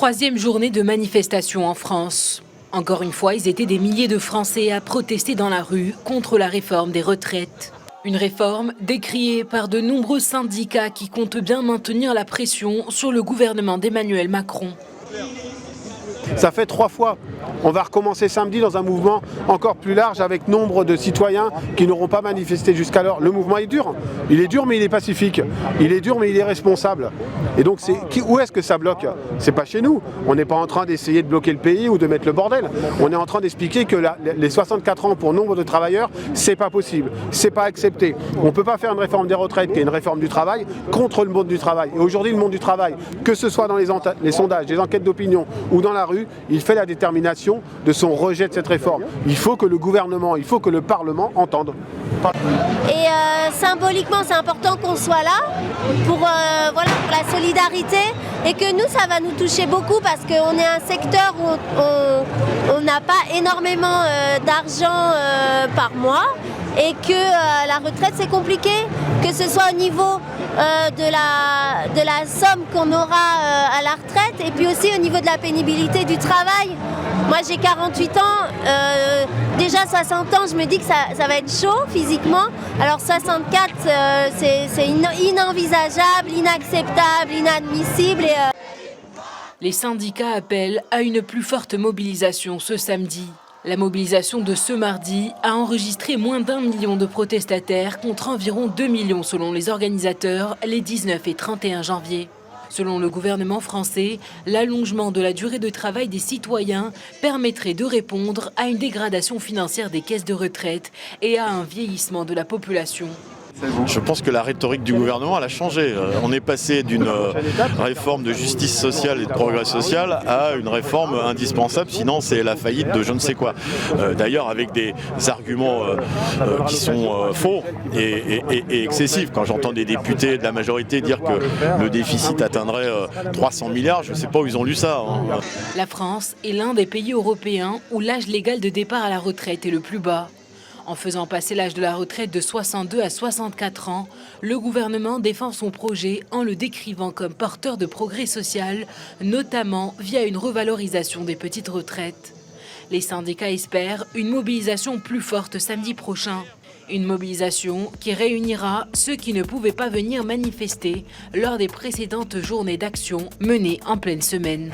Troisième journée de manifestation en France. Encore une fois, ils étaient des milliers de Français à protester dans la rue contre la réforme des retraites. Une réforme décriée par de nombreux syndicats qui comptent bien maintenir la pression sur le gouvernement d'Emmanuel Macron. Ça fait 3 fois. On va recommencer samedi dans un mouvement encore plus large avec nombre de citoyens qui n'auront pas manifesté jusqu'alors. Le mouvement est dur. Il est dur mais il est pacifique. Il est dur mais il est responsable. Et donc où est-ce que ça bloque? C'est pas chez nous. On n'est pas en train d'essayer de bloquer le pays ou de mettre le bordel. On est en train d'expliquer que les 64 ans pour nombre de travailleurs, c'est pas possible. C'est pas accepté. On ne peut pas faire une réforme des retraites qui est une réforme du travail contre le monde du travail. Et aujourd'hui, le monde du travail, que ce soit dans les sondages, les enquêtes d'opinion ou dans la rue, il fait la détermination de son rejet de cette réforme. Il faut que le gouvernement, il faut que le Parlement entende. Et symboliquement, c'est important qu'on soit là pour la solidarité et que nous, ça va nous toucher beaucoup parce qu'on est un secteur où on n'a pas énormément d'argent par mois et que la retraite, c'est compliqué, que ce soit au niveau de la somme qu'on aura à la retraite et puis aussi au niveau de la pénibilité du travail. Moi j'ai 48 ans, déjà 60 ans je me dis que ça va être chaud physiquement, alors 64 c'est inenvisageable, inacceptable, inadmissible. Les syndicats appellent à une plus forte mobilisation ce samedi. La mobilisation de ce mardi a enregistré moins d'1 million de protestataires contre environ 2 millions selon les organisateurs les 19 et 31 janvier. Selon le gouvernement français, l'allongement de la durée de travail des citoyens permettrait de répondre à une dégradation financière des caisses de retraite et à un vieillissement de la population. Je pense que la rhétorique du gouvernement elle a changé. On est passé d'une réforme de justice sociale et de progrès social à une réforme indispensable, sinon c'est la faillite de je ne sais quoi. D'ailleurs avec des arguments qui sont faux et excessifs. Quand j'entends des députés de la majorité dire que le déficit atteindrait 300 milliards, je ne sais pas où ils ont lu ça. La France est l'un des pays européens où l'âge légal de départ à la retraite est le plus bas. En faisant passer l'âge de la retraite de 62 à 64 ans, le gouvernement défend son projet en le décrivant comme porteur de progrès social, notamment via une revalorisation des petites retraites. Les syndicats espèrent une mobilisation plus forte samedi prochain. Une mobilisation qui réunira ceux qui ne pouvaient pas venir manifester lors des précédentes journées d'action menées en pleine semaine.